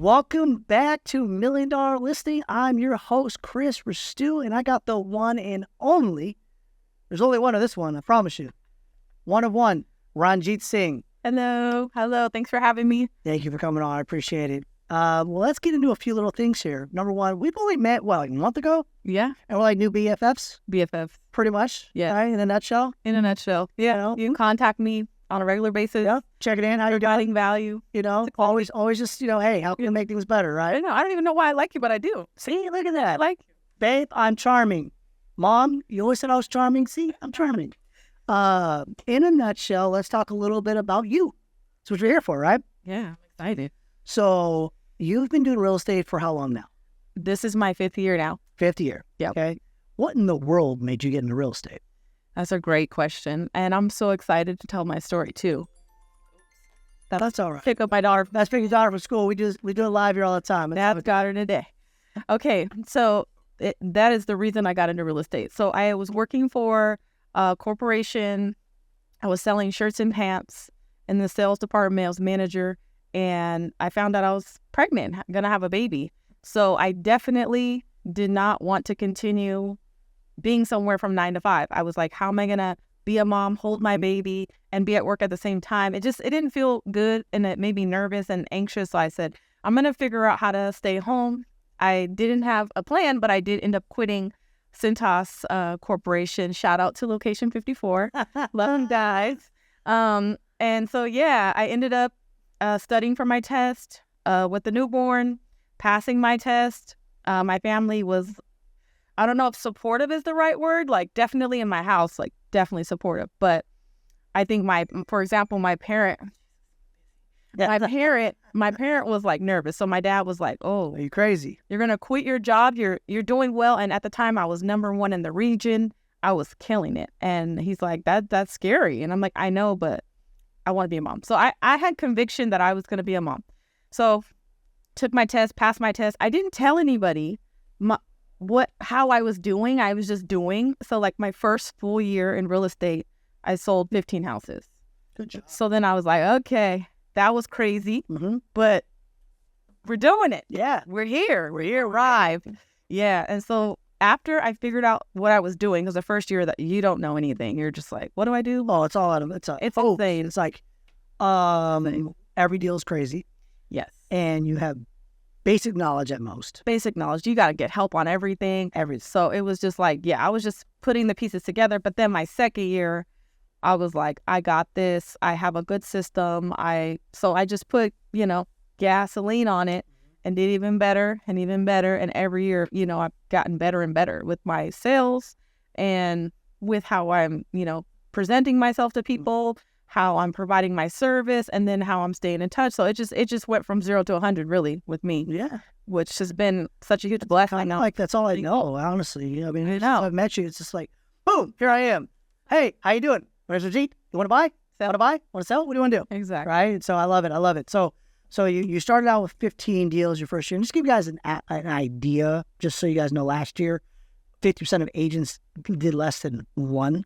Welcome back to Million Dollar Listing. I'm your host, Chris Restu, and I got the one and only, there's only one of this one, I promise you. One of one, Ranjit Singh. Hello. Thanks for having me. Thank you for coming on. I appreciate it. Well, let's get into a few little things here. Number one, we've only met, like a month ago? Yeah. And we're like new BFFs? BFF. Pretty much. Yeah. Right, in a nutshell. In a nutshell. Yeah. You can contact me on a regular basis. Yeah. Check it in. How you're doing. Providing value. Always just, hey, how can I make things better, right? I don't even know why I like you, but I do. See, look at that. I like you. Babe, I'm charming. Mom, you always said I was charming. See, I'm charming. In a nutshell, let's talk a little bit about you. That's what you're here for, right? Yeah, I'm excited. So you've been doing real estate for how long now? This is my 5th year now. 5th year. Yep. Okay. What in the world made you get into real estate? That's a great question. And I'm so excited to tell my story too. That's all right. Pick up my daughter. That's pick your daughter from school. We do it live here all the time. Dad's got her today. Okay. So that is the reason I got into real estate. So I was working for a corporation. I was selling shirts and pants in the sales department. I was manager, and I found out I was pregnant, going to have a baby. So I definitely did not want to continue being somewhere from 9 to 5. I was like, how am I going to be a mom, hold my baby, and be at work at the same time? It didn't feel good, and it made me nervous and anxious. So I said, I'm going to figure out how to stay home. I didn't have a plan, but I did end up quitting Cintas Corporation. Shout out to Location 54. Love you guys. And so, yeah, I ended up studying for my test with the newborn, passing my test. My family was, I don't know if supportive is the right word, like definitely in my house, like definitely supportive. But I think for example, my parent was like nervous. So my dad was like, "Oh, are you crazy? You're going to quit your job. You're doing well." And at the time I was #1 in the region. I was killing it. And he's like, that's scary. And I'm like, I know, but I want to be a mom. So I had conviction that I was going to be a mom. So took my test, passed my test. I didn't tell anybody how I was doing. I was just doing. So like my first full year in real estate, I sold 15 houses. Good job. So then I was like, okay, that was crazy, but we're doing it. Yeah. We're here. Arrived. Yeah. And so after I figured out what I was doing, because the first year that you don't know anything, you're just like, what do I do? Oh, it's all out of it's insane. It's like every deal is crazy. Yes. And you have basic knowledge at most. Basic knowledge. You got to get help on everything. So it was just like, yeah, I was just putting the pieces together. But then my second year, I was like, I got this. I have a good system. So I just put, gasoline on it and did even better and even better. And every year, I've gotten better and better with my sales and with how I'm, presenting myself to people, how I'm providing my service, and then how I'm staying in touch. So it just went from 0 to 100 really with me. Yeah. Which has been such a huge blessing. I know. Like that's all I know, honestly. I mean, since I've met you, it's just like, boom, here I am. Hey, how you doing? Where's Ranjit? You want to buy? Want to buy? Want to sell? What do you want to do? Exactly. Right? So I love it. So you started out with 15 deals your first year. And just give you guys an idea, just so you guys know, last year, 50% of agents did less than 1.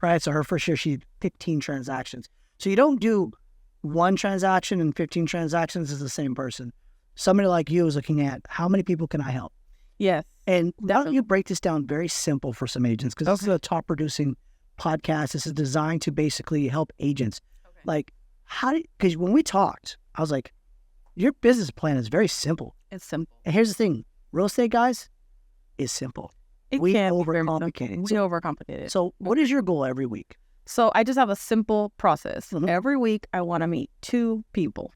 Right? So her first year, she did 15 transactions. So you don't do 1 transaction and 15 transactions as the same person. Somebody like you is looking at how many people can I help? Yes. And now you break this down very simple for some agents, because this is a top producing podcast. This is designed to basically help agents. Okay. Like, because when we talked, I was like, your business plan is very simple. It's simple. And here's the thing, real estate, guys, is simple. We overcomplicate it. We overcomplicate it. So what is your goal every week? So I just have a simple process. Every week, I want to meet 2 people.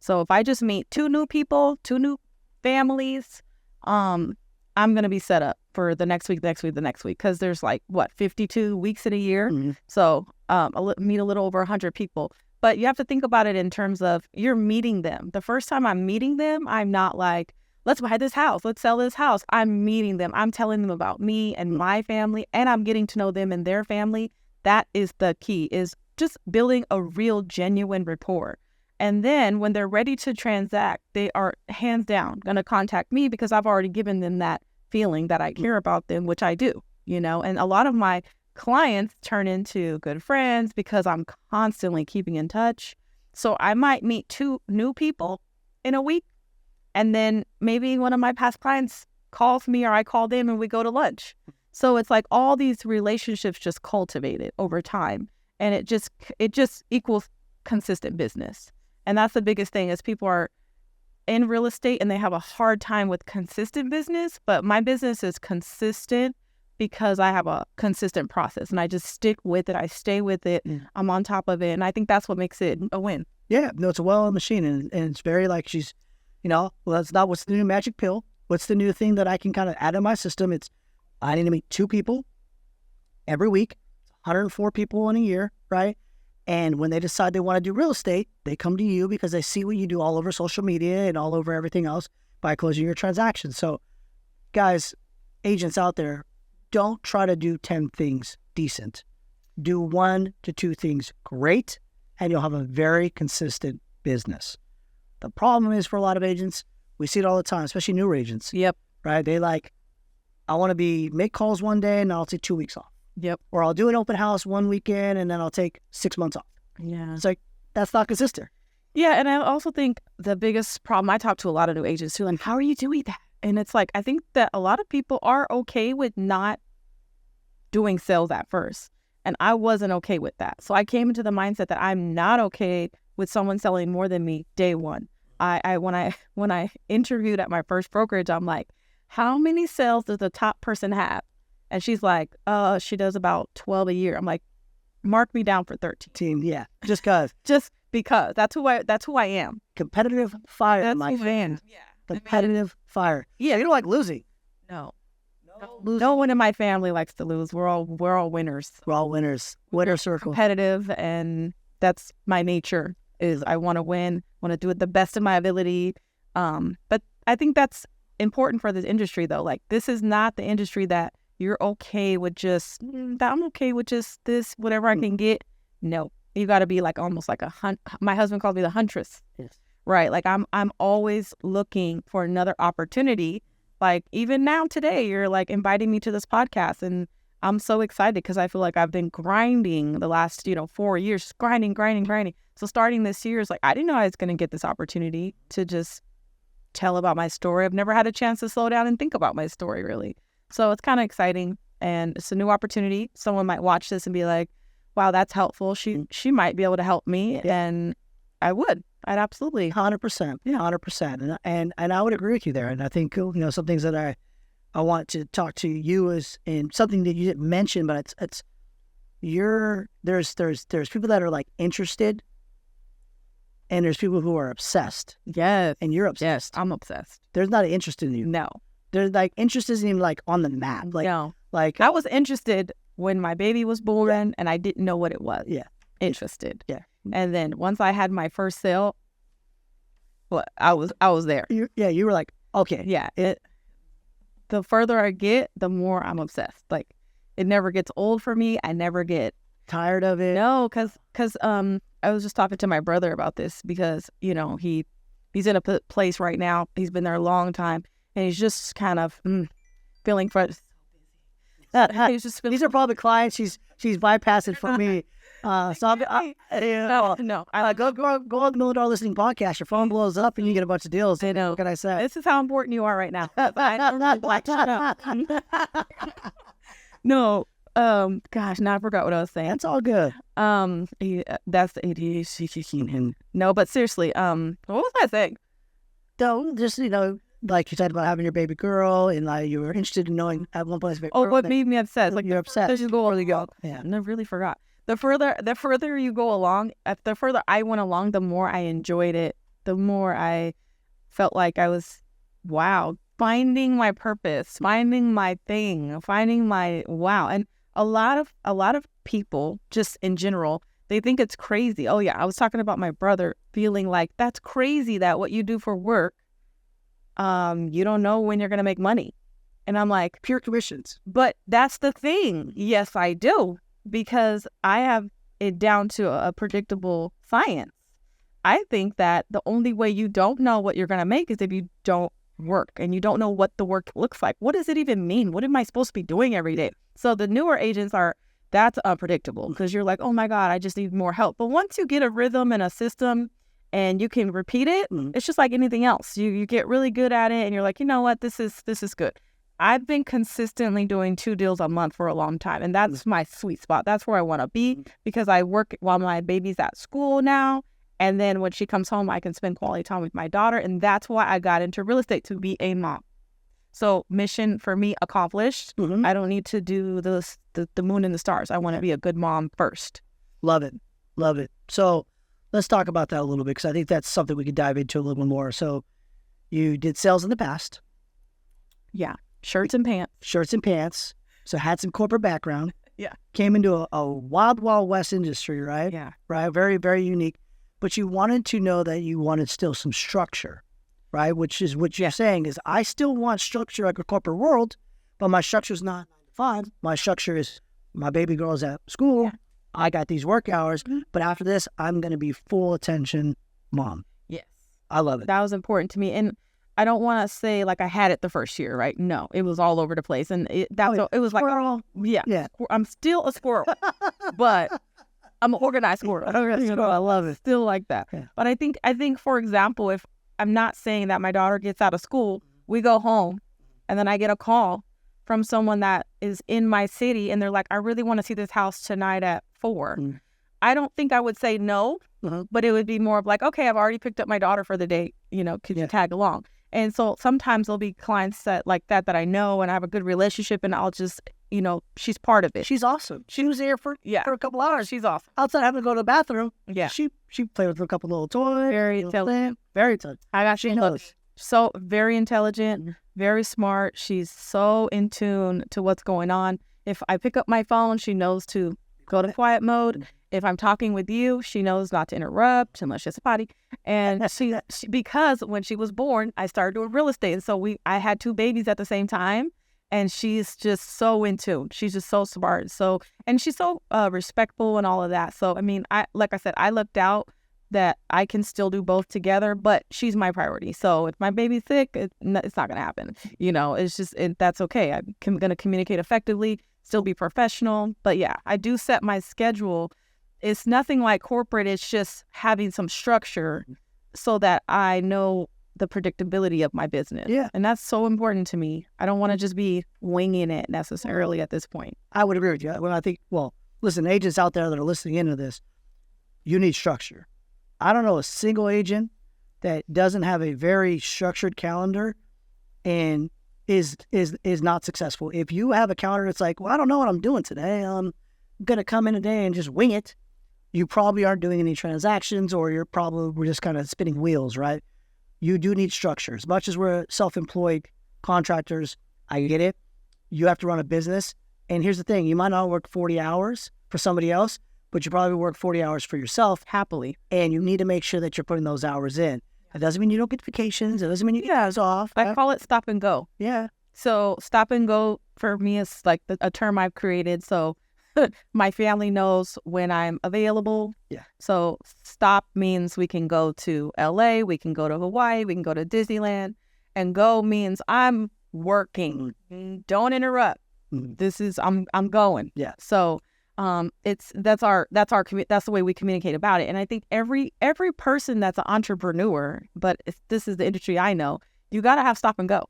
So if I just meet 2 new people, 2 new families, I'm going to be set up for the next week, the next week. Because there's 52 weeks in a year. So meet a little over 100 people. But you have to think about it in terms of you're meeting them. The first time I'm meeting them, I'm not like, let's buy this house, let's sell this house. I'm meeting them. I'm telling them about me and my family, and I'm getting to know them and their family. That is the key, is just building a real, genuine rapport. And then when they're ready to transact, they are hands down going to contact me, because I've already given them that feeling that I care about them, which I do, and a lot of my clients turn into good friends because I'm constantly keeping in touch. So I might meet 2 new people in a week, And then maybe one of my past clients calls me or I call them and we go to lunch. So it's like all these relationships just cultivated over time. And it just equals consistent business. And that's the biggest thing is people are in real estate and they have a hard time with consistent business. But my business is consistent because I have a consistent process and I just stick with it. I stay with it. I'm on top of it. And I think that's what makes it a win. Yeah, no, it's a well-oiled machine. And it's very like she's, well, that's not what's the new magic pill. What's the new thing that I can kind of add in my system? It's I need to meet 2 people every week, 104 people in a year, right? And when they decide they want to do real estate, they come to you because they see what you do all over social media and all over everything else by closing your transactions. So, guys, agents out there, don't try to do 10 things decent. Do 1 to 2 things great, and you'll have a very consistent business. The problem is for a lot of agents, we see it all the time, especially newer agents. Yep. Right? They I want to make calls one day and I'll take 2 weeks off. Yep. Or I'll do an open house one weekend and then I'll take 6 months off. Yeah. It's like, that's not consistent. Yeah. And I also think the biggest problem, I talk to a lot of new agents who are like, how are you doing that? And it's like, I think that a lot of people are okay with not doing sales at first. And I wasn't okay with that. So I came into the mindset that I'm not okay with someone selling more than me day one. When I interviewed at my first brokerage, I'm like, how many sales does the top person have? And she's like, she does about 12 a year. I'm like, mark me down for 13. Yeah. Just because. Just because. That's who I am. Competitive fire. That's my who I am. Yeah. Competitive fire. Yeah. You don't like losing. No. Losing. No one in my family likes to lose. We're all winners. We're all winners. Winner circle. Competitive, and that's my nature. Is I want to win, want to do it the best of my ability. But I think that's important for this industry, though. Like, this is not the industry that you're okay with just, I'm okay with just this, whatever I can get. No, you got to be like almost like my husband calls me the huntress. Yes. Right? Like, I'm always looking for another opportunity. Like, even now today, you're like inviting me to this podcast, and I'm so excited because I feel like I've been grinding the last, 4 years, grinding. So starting this year is like, I didn't know I was going to get this opportunity to just tell about my story. I've never had a chance to slow down and think about my story, really. So it's kind of exciting, and it's a new opportunity. Someone might watch this and be like, wow, that's helpful. She might be able to help me, and I'd absolutely. 100%. Yeah, 100%. And I would agree with you there. And I think, some things that I want to talk to you is, and something that you didn't mention, but it's there's people that are like interested, and there's people who are obsessed. Yes. And you're obsessed. Yes, I'm obsessed. There's not an interest in you. No. There's like interest isn't even like on the map. Like, no. Like I was interested when my baby was born, and I didn't know what it was. Yeah. Interested. Yeah. And then once I had my first sale, I was there. You were like, okay. Yeah. The further I get, the more I'm obsessed. Like, it never gets old for me. I never get tired of it. No, because I was just talking to my brother about this because, he's in a place right now. He's been there a long time, and he's just kind of feeling for. He's just These are probably clients she's bypassing for me. So no. Go on the $1 Million Listening Podcast. Your phone blows up and you get a bunch of deals. I know. What can I say? This is how important you are right now. Shut up. No. Gosh, now I forgot what I was saying. That's all good. That's the ADHD. No, but seriously, what was I saying? Don't just like you said about having your baby girl, and like you were interested in knowing at one place. What made me upset? Like, you're upset. Just go where you go. Yeah, I really forgot. The further you go along, the further I went along, the more I enjoyed it. The more I felt like I was, finding my purpose, finding my thing, finding my wow. And a lot of people, just in general, they think it's crazy. Oh yeah, I was talking about my brother feeling like that's crazy that what you do for work, you don't know when you're gonna make money. And I'm like, pure commissions. But that's the thing. Yes, I do, because I have it down to a predictable science. I think that the only way you don't know what you're gonna make is if you don't work and you don't know what the work looks like. What does it even mean? What am I supposed to be doing every day? So the newer agents that's unpredictable because you're like, oh my God, I just need more help. But once you get a rhythm and a system and you can repeat it, Mhm. it's just like anything else. You get really good at it, and you're like, you know what, this is good. I've been consistently doing 2 deals a month for a long time, and that's my sweet spot. That's where I want to be, because I work while my baby's at school now, and then when she comes home, I can spend quality time with my daughter, and that's why I got into real estate, to be a mom. So mission for me accomplished. Mhm. I don't need to do the moon and the stars. I want to be a good mom first. Love it. Love it. So let's talk about that a little bit, because I think that's something we could dive into a little bit more. So you did sales in the past. Yeah. Shirts and pants. Shirts and pants. So had some corporate background. Yeah. Came into a wild, wild west industry, right? Yeah. Right. Very, very unique. But you wanted to know that you wanted still some structure, right? Which is what you're saying is, I still want structure like a corporate world, but my structure is not 9 to 5. My structure is, my baby girl's at school. Yeah. I got these work hours, but after this, I'm going to be full attention mom. Yes. I love it. That was important to me. And I don't want to say like I had it the first year, right? No, it was all over the place. And it was like, Yeah. I'm still a squirrel, but I'm an organized squirrel. I love it. Still like that. Yeah. But I think, for example, if I'm not saying that my daughter gets out of school, we go home and then I get a call from someone that is in my city and they're like, I really want to see this house tonight at 4. Mm. I don't think I would say no, Uh-huh. but it would be more of like, okay, I've already picked up my daughter for the day. Could you tag along? And so sometimes there'll be clients that I know and I have a good relationship, and I'll just, she's part of it. She's awesome. She was there for a couple hours. She's awesome. Outside having to go to the bathroom. Yeah. She played with a couple little toys. Very little intelligent. thing. Very intelligent. She knows. So very intelligent, very smart. She's so in tune to what's going on. If I pick up my phone, she knows to go to quiet mode. If I'm talking with you, she knows not to interrupt unless she's a potty. And she because when she was born, I started doing real estate. And so I had 2 babies at the same time. And she's just so in tune. She's just so smart. And she's so respectful and all of that. So, I mean, like I said, I looked out that I can still do both together, but she's my priority. So if my baby's sick, it's not going to happen. It's just, that's okay. I'm going to communicate effectively, still be professional. But yeah, I do set my schedule. It's nothing like corporate. It's just having some structure so that I know the predictability of my business. Yeah. And that's so important to me. I don't want to just be winging it necessarily at this point. I would agree with you. Well, I think, listen, agents out there that are listening into this, you need structure. I don't know a single agent that doesn't have a very structured calendar and is not successful. If you have a calendar that's like, well, I don't know what I'm doing today. I'm going to come in today and just wing it. You probably aren't doing any transactions, or we're just kind of spinning wheels, right? You do need structure. As much as we're self-employed contractors, I get it. You have to run a business. And here's the thing. You might not work 40 hours for somebody else, but you probably work 40 hours for yourself. Happily. And you need to make sure that you're putting those hours in. It doesn't mean you don't get vacations. It doesn't mean you get hours off. I call it stop and go. Yeah. So stop and go for me is like a term I've created. So my family knows when I'm available. Yeah. So stop means we can go to LA, we can go to Hawaii, we can go to Disneyland. And go means I'm working. Mm-hmm. Don't interrupt. Mm-hmm. This is I'm going. Yeah. So that's the way we communicate about it. And I think every person that's an entrepreneur, but this is the industry I know, you got to have stop and go,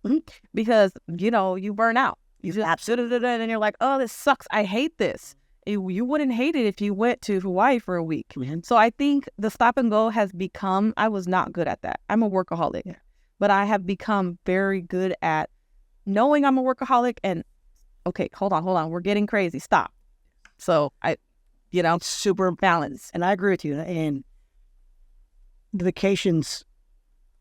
because you burn out. You just and you're like, oh, this sucks. I hate this. You wouldn't hate it if you went to Hawaii for a week. Mm-hmm. So I think the stop and go has become, I was not good at that. I'm a workaholic, but I have become very good at knowing I'm a workaholic and, okay, hold on. We're getting crazy. Stop. So it's super balanced. And I agree with you. And the vacations,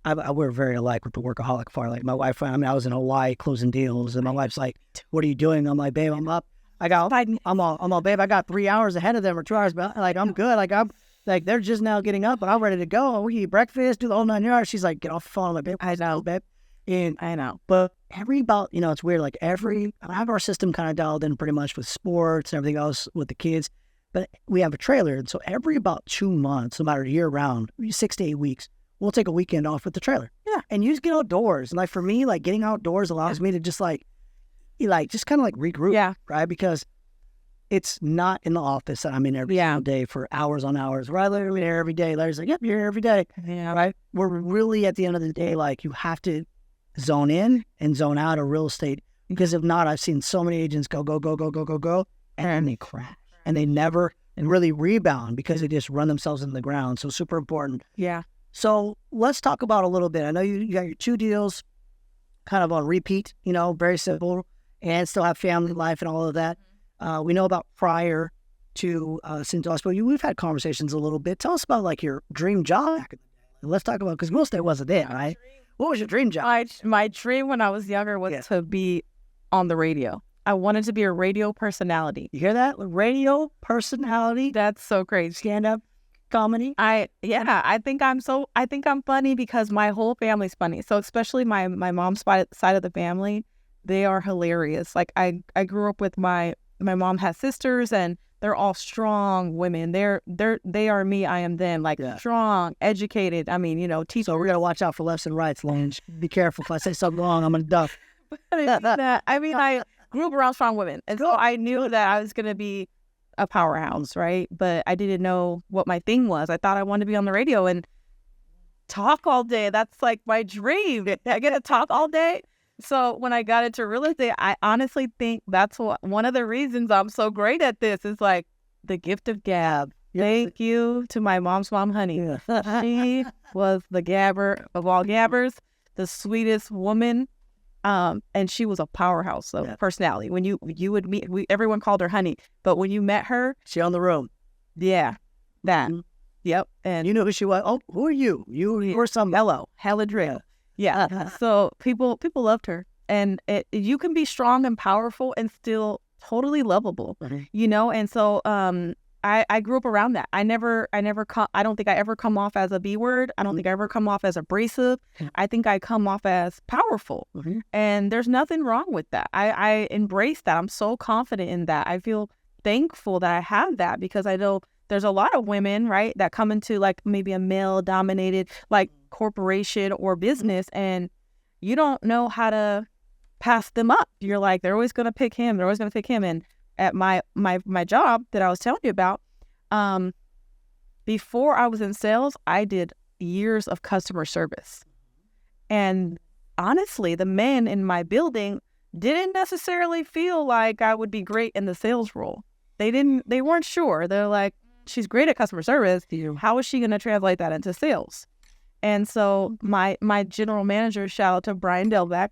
we're very alike with the workaholic part. Like my wife, I was in Hawaii closing deals, and my wife's like, "What are you doing?" I'm like, "Babe, I'm up. I'm all, babe. I got 3 hours ahead of them or 2 hours, but like I'm good. I'm like they're just now getting up, but I'm ready to go. We eat breakfast, do the whole 9 yards." She's like, "Get off the phone." I'm like, "Babe, I know, babe." And I know. But it's weird. Like I have our system kind of dialed in pretty much with sports and everything else with the kids. But we have a trailer. And so every about 2 months, no matter year round, 6 to 8 weeks, we'll take a weekend off with the trailer. Yeah. And you just get outdoors. And like for me, like getting outdoors allows me to just just kind of like regroup. Yeah. Right. Because it's not in the office that I'm in every single day for hours on hours. We're literally there every day. Larry's like, yep, you're here every day. Yeah. Right? We're really, at the end of the day, like, you have to zone in and zone out of real estate, because if not, I've seen so many agents go, and then they crash. And they never really rebound because they just run themselves into the ground. So super important. Yeah. So let's talk about a little bit. I know you got your 2 deals kind of on repeat, very simple, and still have family life and all of that. We know about prior to Cintas, but we've had conversations a little bit. Tell us about like your dream job back in the day. Let's talk about, because real estate wasn't there, right? What was your dream job? My dream when I was younger was to be on the radio. I wanted to be a radio personality. You hear that? Radio personality. That's so crazy. Stand-up comedy. I think I'm funny because my whole family's funny. So especially my mom's side of the family, they are hilarious. Like I grew up with my mom has sisters, and they're all strong women. They are me, I am them. Like strong, educated. I mean, teachers. So we're gonna watch out for lefts and rights, Lange. Be careful. If I say something wrong, I'm gonna duck. I grew up around strong women, and so I knew that I was gonna be a powerhouse, right? But I didn't know what my thing was. I thought I wanted to be on the radio and talk all day. That's like my dream. I get to talk all day. So when I got into real estate, I honestly think that's one of the reasons I'm so great at this is like the gift of gab. Thank you to my mom's mom, honey. She was the gabber of all gabbers, the sweetest woman. And she was a powerhouse of personality. When you would meet, everyone called her honey, but when you met her, she on the room. Yeah, that. Mm-hmm. Yep. And you know who she was? Oh, who are you? You were some hella drill. Yeah. So people loved her, and you can be strong and powerful and still totally lovable, And so I grew up around that. I don't think I ever come off as a B word. I don't think I ever come off as abrasive. I think I come off as powerful, and there's nothing wrong with that. I embrace that. I'm so confident in that. I feel thankful that I have that, because I know there's a lot of women, right, that come into like maybe a male dominated like corporation or business, and you don't know how to pass them up. You're like, they're always going to pick him. They're always going to pick him. And at my job that I was telling you about, before I was in sales, I did years of customer service. And honestly, the men in my building didn't necessarily feel like I would be great in the sales role. They weren't sure. They're like, she's great at customer service. How is she going to translate that into sales? And so my general manager, shout out to Brian Delbeck,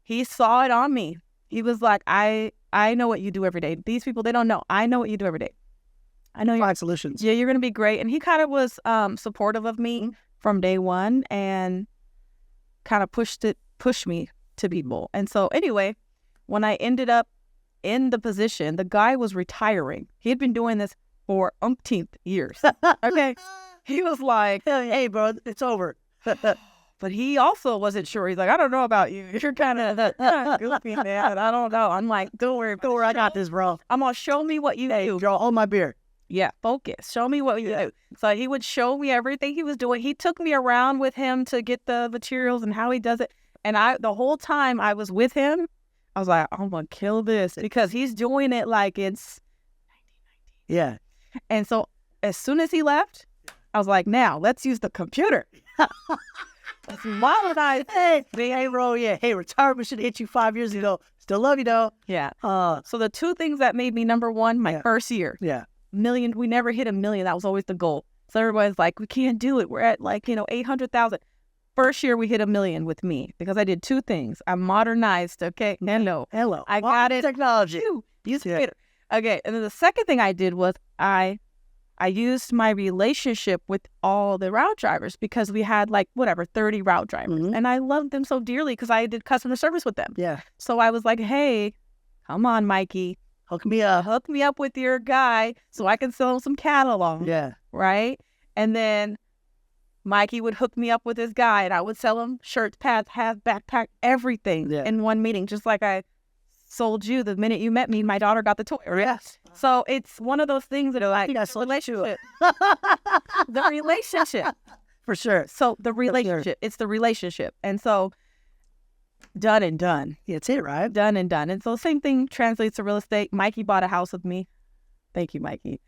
he saw it on me. He was like, I know what you do every day. These people, they don't know. I know what you do every day. I know find solutions. Yeah, you're going to be great. And he kind of was supportive of me from day one, and kind of pushed me to people. And so anyway, when I ended up in the position, the guy was retiring. He had been doing this for umpteenth years. Okay. He was like, hey, bro, it's over. But he also wasn't sure. He's like, I don't know about you. You're kind of goofy, man. I don't know. I'm like, don't worry. I got this, bro. I'm going to show me what you do. Girl, hold my beer. Yeah, focus. Show me what you do. So he would show me everything he was doing. He took me around with him to get the materials and how he does it. And the whole time I was with him, I was like, I'm going to kill this, because he's doing it like it's 1990. Yeah. And so as soon as he left, I was like, now let's use the computer. Let's modernize. Hey, bro, yeah. Hey, retirement should have hit you 5 years ago. Still love you, though. Yeah. So the two things that made me number one, my first year. Yeah. Million. We never hit 1 million. That was always the goal. So everybody's like, we can't do it. We're at 800,000. First year we hit 1 million with me, because I did two things. I modernized. Okay. Hello. I got it. Technology. Use it. Okay. And then the second thing I did was I used my relationship with all the route drivers, because we had 30 route drivers, and I loved them so dearly because I did customer service with them. Yeah. So I was like, hey, come on, Mikey. Hook me up with your guy so I can sell him some catalog. Yeah. Right? And then Mikey would hook me up with his guy, and I would sell him shirts, pads, hats, backpack, everything in one meeting, just like I sold you the minute you met me. My daughter got the toy. Yes. So it's one of those things that are like relationship. The relationship. For sure. So the relationship. It's the relationship. And so done and done. Yeah, it's it, right? Done and done. And so same thing translates to real estate. Mikey bought a house with me. Thank you, Mikey.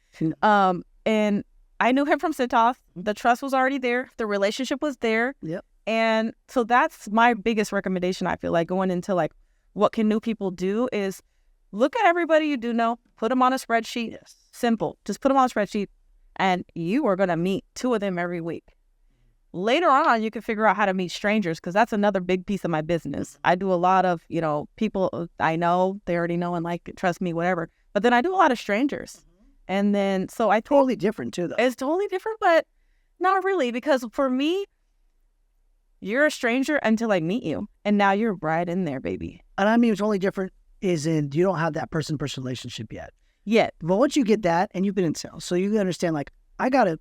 And I knew him from Cintas. The trust was already there. The relationship was there. Yep. And so that's my biggest recommendation, I feel like, going into like what can new people do is look at everybody you do know, put them on a spreadsheet. Yes. Simple. Just put them on a spreadsheet, and you are going to meet 2 of them every week. Later on, you can figure out how to meet strangers, because that's another big piece of my business. I do a lot of, people I know, they already know and like, trust me, whatever. But then I do a lot of strangers. And then, so I Totally different too, though. it's totally different, but not really, because for me, you're a stranger until I meet you. And now you're right in there, baby. And I mean, it's only different is in you don't have that person-person relationship yet. Yet. But once you get that, and you've been in sales, so you understand, like, you're going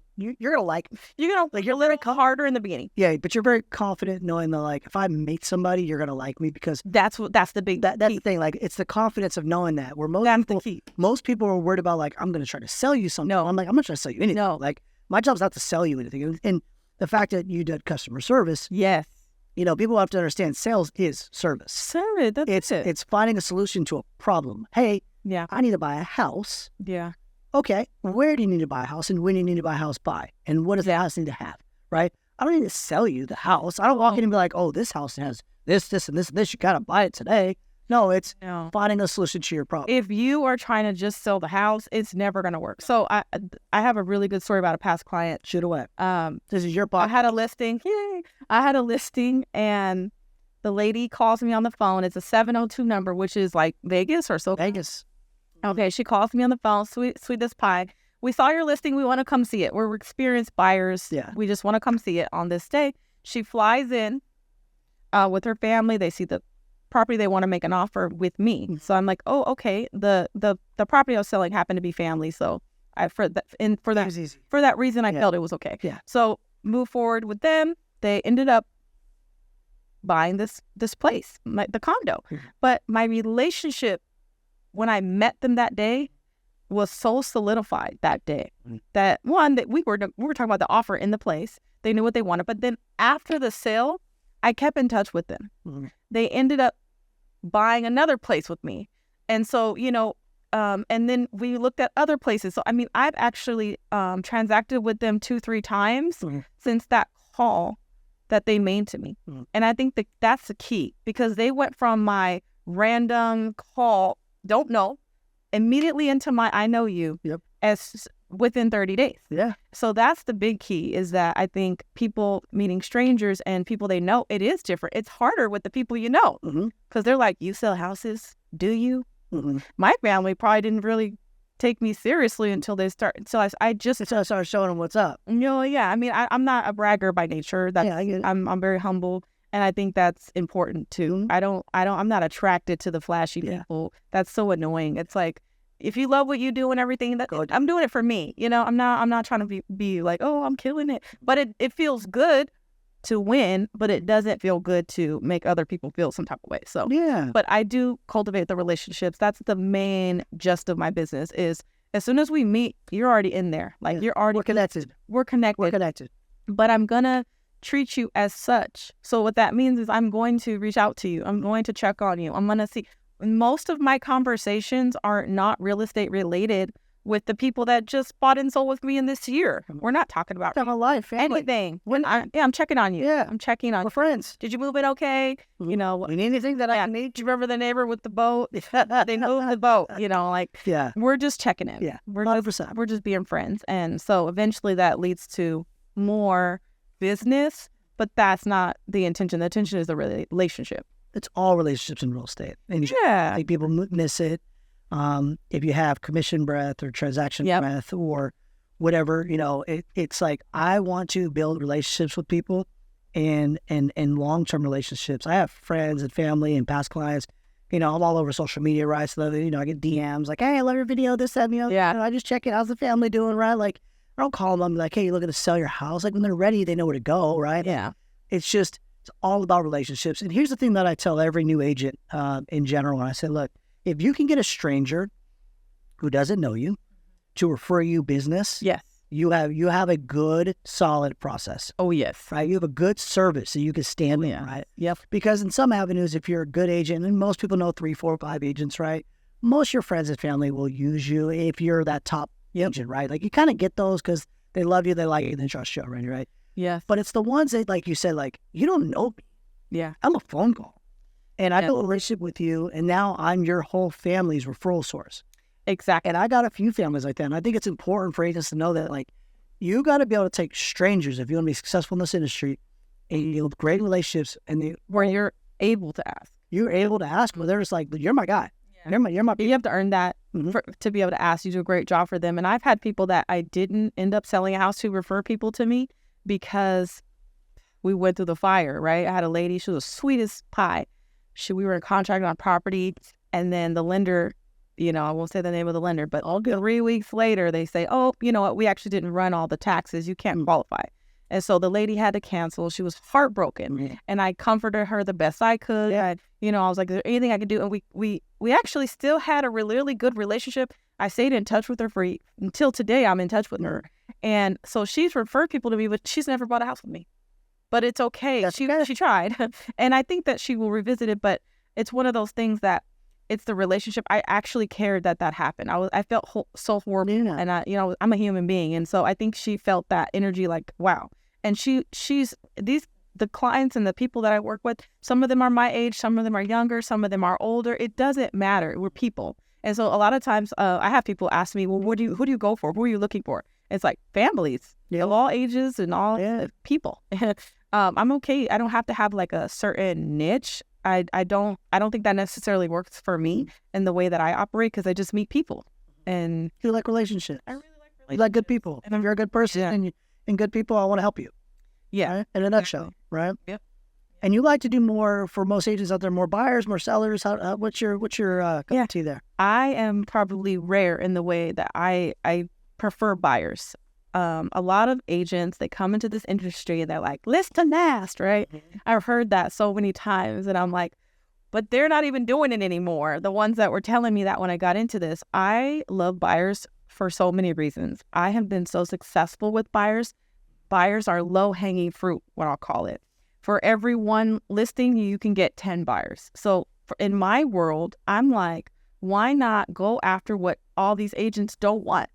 to like me. You're going to, like, you're a little harder in the beginning. Yeah, but you're very confident knowing that, like, if I meet somebody, you're going to like me, because that's the big that's the thing. Like, it's the confidence of knowing that. Where most people are worried about, like, I'm going to try to sell you something. No, I'm like, I'm not trying to sell you anything. No, like, my job's not to sell you anything. And the fact that you did customer service. Yes. People have to understand sales is service. Service, that's it. It's finding a solution to a problem. Hey, yeah, I need to buy a house. Yeah. Okay, where do you need to buy a house, and when do you need to buy a house by? And what does the house need to have, right? I don't need to sell you the house. I don't walk in and be like, oh, this house has this, and this, and this. You got to buy it today. No, it's finding a solution to your problem. If you are trying to just sell the house, it's never going to work. So I have a really good story about a past client. Shoot away. This is your podcast. I had a listing. Yay. I had a listing, and the lady calls me on the phone. It's a 702 number, which is like Vegas or so. Vegas. Okay, she calls me on the phone. Sweet as pie. We saw your listing. We want to come see it. We're experienced buyers. Yeah. We just want to come see it on this day. She flies in with her family. They see the property. They want to make an offer with me. Mm-hmm. So I'm like, oh, okay. The property I was selling happened to be family. So for that reason, I felt it was okay. Yeah. So move forward with them. They ended up buying this place, the condo. Mm-hmm. But my relationship, when I met them that day, was so solidified that day. Mm-hmm. That we were talking about the offer in the place. They knew what they wanted. But then after the sale, I kept in touch with them. Mm-hmm. They ended up buying another place with me. And so, and then we looked at other places. So, I mean, I've actually transacted with them 2-3 times since that call that they made to me. Mm-hmm. And I think that's the key, because they went from my random call, don't know, immediately into my I know you. Yep. As within 30 days. Yeah. So that's the big key, is that I think people meeting strangers and people they know, it is different. It's harder with the people you know, because they're like, you sell houses? Do you? Mm-hmm. My family probably didn't really take me seriously until I started showing them what's up. Yeah. I mean, I'm not a bragger by nature. I get it. I'm very humble. And I think that's important too. Mm-hmm. I'm not attracted to the flashy people. That's so annoying. It's like, if you love what you do and everything, I'm doing it for me. I'm not trying to be like, oh, I'm killing it. But it feels good to win, but it doesn't feel good to make other people feel some type of way. So yeah. But I do cultivate the relationships. That's the main gist of my business, is as soon as we meet, you're already in there. Like you're already connected. We're connected. But I'm gonna treat you as such. So what that means is I'm going to reach out to you. I'm going to check on you. I'm going to see. Most of my conversations are not real estate related with the people that just bought and sold with me in this year. We're not talking about life, family. Anything. I'm checking on you. Yeah. I'm checking on. We're friends. Did you move it okay? Mm-hmm. You need anything that I need? Do you remember the neighbor with the boat? They moved the boat. Yeah. We're just checking in. Yeah. 100%. We're just being friends. And so eventually that leads to more business, but that's not the intention. The intention is the relationship. It's all relationships in real estate. And yeah. Like people miss it. If you have commission breath or transaction breath or whatever, it's like, I want to build relationships with people and long-term relationships. I have friends and family and past clients, I'm all over social media, right? So, I get DMs like, hey, I love your video, this, that, and the other. Yeah. I just check it. How's the family doing, right? Like, I don't call them like, hey, you're looking to sell your house. Like when they're ready, they know where to go, right? Yeah. It's all about relationships. And here's the thing that I tell every new agent in general. And I say, look, if you can get a stranger who doesn't know you to refer you business, yes, you have a good, solid process. Oh, yes. Right? You have a good service that you can stand in, right? Yep. Because in some avenues, if you're a good agent, and most people know 3, 4, 5 agents, right? most of your friends and family will use you if you're that top agent, right? Like you kind of get those because they love you, they like you, they trust you already, right? Yes. But it's the ones that, like you said, like, you don't know me. Yeah. I'm a phone call. And I built a relationship with you, and now I'm your whole family's referral source. Exactly. And I got a few families like that. And I think it's important for agents to know that, like, you got to be able to take strangers if you want to be successful in this industry and you build great relationships. And where you're able to ask. You're able to ask, but they're just like, you're my guy. Yeah. You're my You have to earn that to be able to ask. You do a great job for them. And I've had people that I didn't end up selling a house to refer people to me because we went through the fire, right? I had a lady, she was the sweetest pie. We were in contract on property, and then the lender, I won't say the name of the lender, but 3 weeks later, they say, oh, you know what? We actually didn't run all the taxes. You can't qualify. And so the lady had to cancel. She was heartbroken, and I comforted her the best I could. I was like, is there anything I could do? And we actually still had a really good relationship. I stayed in touch with her until today. I'm in touch with her. And so she's referred people to me, but she's never bought a house with me. But it's okay. She tried. And I think that she will revisit it. But it's one of those things that it's the relationship. I actually cared that happened. I felt so horrible. Yeah. And I'm a human being. And so I think she felt that energy like, wow. And the clients and the people that I work with, some of them are my age, some of them are younger, some of them are older. It doesn't matter. We're people. And so a lot of times I have people ask me, well, who do you go for? Who are you looking for? It's like families of all ages and all people. I'm okay. I don't have to have like a certain niche. I don't think that necessarily works for me in the way that I operate because I just meet people. And you like relationships. I really like relationships. You like good people. And if you're a good person and good people, I want to help you. Yeah. Right? In a nutshell, right? Yep. And you like to do more, for most agents out there, more buyers, more sellers. What's your cup of tea there? I am probably rare in the way that I prefer buyers. A lot of agents, they come into this industry and they're like, list to last, right? Mm-hmm. I've heard that so many times and I'm like, but they're not even doing it anymore. The ones that were telling me that when I got into this, I love buyers for so many reasons. I have been so successful with buyers. Buyers are low-hanging fruit, what I'll call it. For every one listing, you can get 10 buyers. So in my world, I'm like, why not go after what all these agents don't want?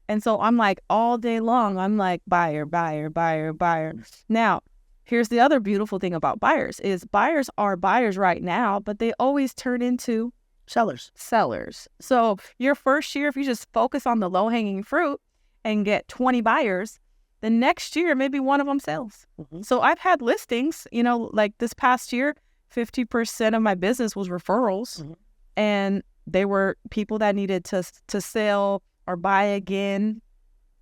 And so I'm like, all day long, I'm like, buyer, buyer, buyer, buyer. Now, here's the other beautiful thing about buyers is buyers are buyers right now, but they always turn into sellers. So your first year, if you just focus on the low-hanging fruit and get 20 buyers, the next year, maybe one of them sells. Mm-hmm. So I've had listings, like this past year, 50% of my business was referrals. Mm-hmm. And they were people that needed to sell or buy again.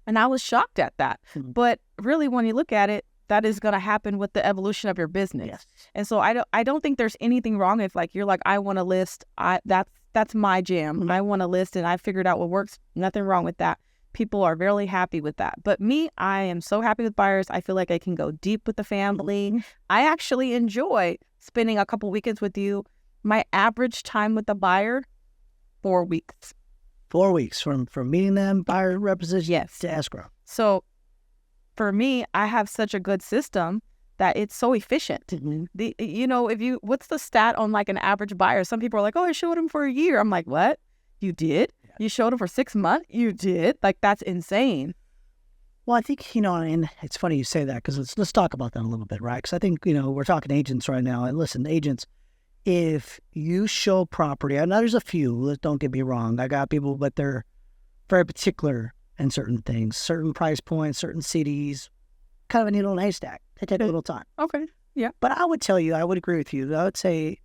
And I was shocked at that. Mm-hmm. But really, when you look at it, that is going to happen with the evolution of your business. Yes. And so I don't think there's anything wrong if like you're like, I want to list. That's my jam. Mm-hmm. I want to list and I figured out what works. Nothing wrong with that. People are really happy with that. But me, I am so happy with buyers. I feel like I can go deep with the family. Mm-hmm. I actually enjoy spending a couple weekends with you. My average time with the buyer, 4 weeks. 4 weeks from meeting them, buyer representation to escrow. So for me, I have such a good system that it's so efficient. Mm-hmm. What's the stat on like an average buyer? Some people are like, oh, I showed them for a year. I'm like, what? You did? Yeah. You showed them for 6 months? You did? Like, that's insane. Well, I think, and it's funny you say that because let's talk about that a little bit, right? Because I think, we're talking agents right now. And listen, agents, if you show property, I know there's a few, don't get me wrong. I got people, but they're very particular in certain things, certain price points, certain cities, kind of a needle in a haystack. They take a little time. Okay. Yeah. But I would tell you, I would agree with you. I would say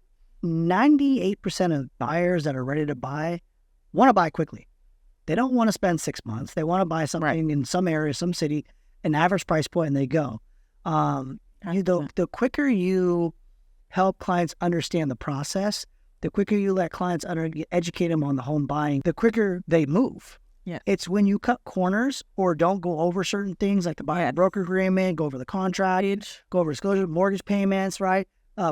98% of buyers that are ready to buy want to buy quickly. They don't want to spend 6 months. They want to buy something in some area, some city, an average price point, and they go. The quicker you help clients understand the process, the quicker you let clients educate them on the home buying, the quicker they move. Yeah. It's when you cut corners or don't go over certain things like the buyer broker agreement, go over the contract, go over disclosure, mortgage payments, right?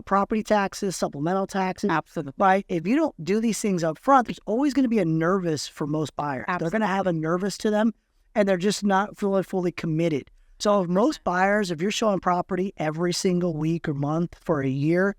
Property taxes, supplemental taxes. Absolutely. Right? If you don't do these things up front, there's always going to be a nervous for most buyers. Absolutely. They're going to have a nervous to them and they're just not fully committed. So if most buyers, if you're showing property every single week or month for a year,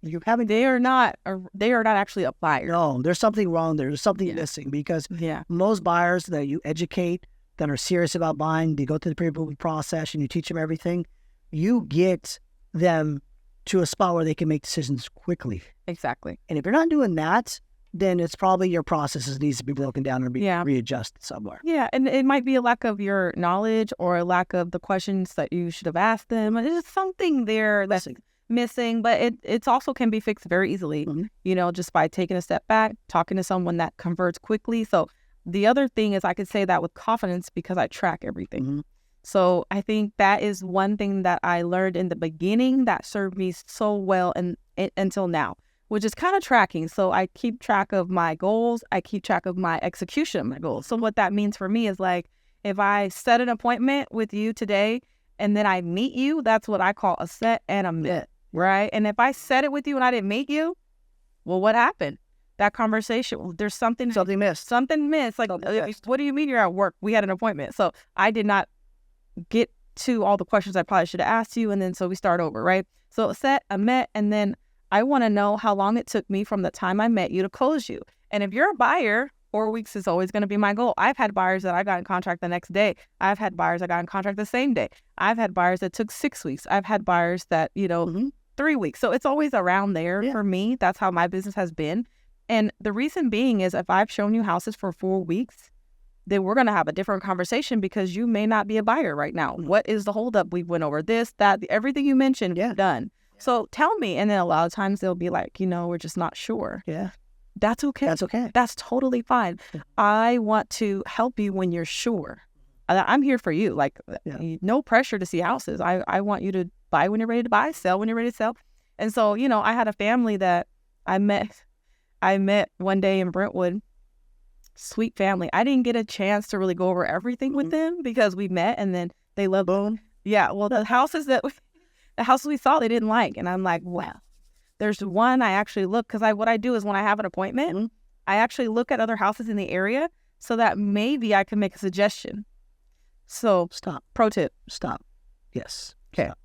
You haven't. They are not actually a buyer. No, there's something wrong there. There's something missing because most buyers that you educate that are serious about buying, they go through the pre-approval process and you teach them everything. You get them to a spot where they can make decisions quickly. Exactly. And if you're not doing that, then it's probably your processes needs to be broken down and be readjusted somewhere. Yeah, and it might be a lack of your knowledge or a lack of the questions that you should have asked them. There's something there that's missing, but it also can be fixed very easily, just by taking a step back, talking to someone that converts quickly. So the other thing is I could say that with confidence because I track everything. So I think that is one thing that I learned in the beginning that served me so well until now, which is kind of tracking. So I keep track of my goals. I keep track of my execution of my goals. So what that means for me is like, if I set an appointment with you today and then I meet you, that's what I call a set and a meet, right? And if I set it with you and I didn't meet you, well, what happened? That conversation, there's something missed. Something missed. Like, what do you mean you're at work? We had an appointment. So I did not get to all the questions I probably should have asked you. And then so we start over, right? So a set, a met, and then I want to know how long it took me from the time I met you to close you. And if you're a buyer, 4 weeks is always going to be my goal. I've had buyers that I got in contract the next day. I've had buyers that got in contract the same day. I've had buyers that took 6 weeks. I've had buyers that, 3 weeks. So it's always around there for me. That's how my business has been. And the reason being is if I've shown you houses for 4 weeks, then we're going to have a different conversation because you may not be a buyer right now. What is the holdup? We went over this, that, everything you mentioned, done. So tell me. And then a lot of times they'll be like, we're just not sure. Yeah. That's okay. That's okay. That's totally fine. I want to help you when you're sure. I'm here for you. Like, no pressure to see houses. I want you to buy when you're ready to buy, sell when you're ready to sell. And so, I had a family that I met one day in Brentwood. Sweet family. I didn't get a chance to really go over everything with them because we met and then they loved boom. Yeah. Well, the houses we saw, they didn't like. And I'm like, well, there's one I actually look because what I do is when I have an appointment, I actually look at other houses in the area so that maybe I can make a suggestion. So stop. Pro tip. Stop. Yes. Okay. Stop.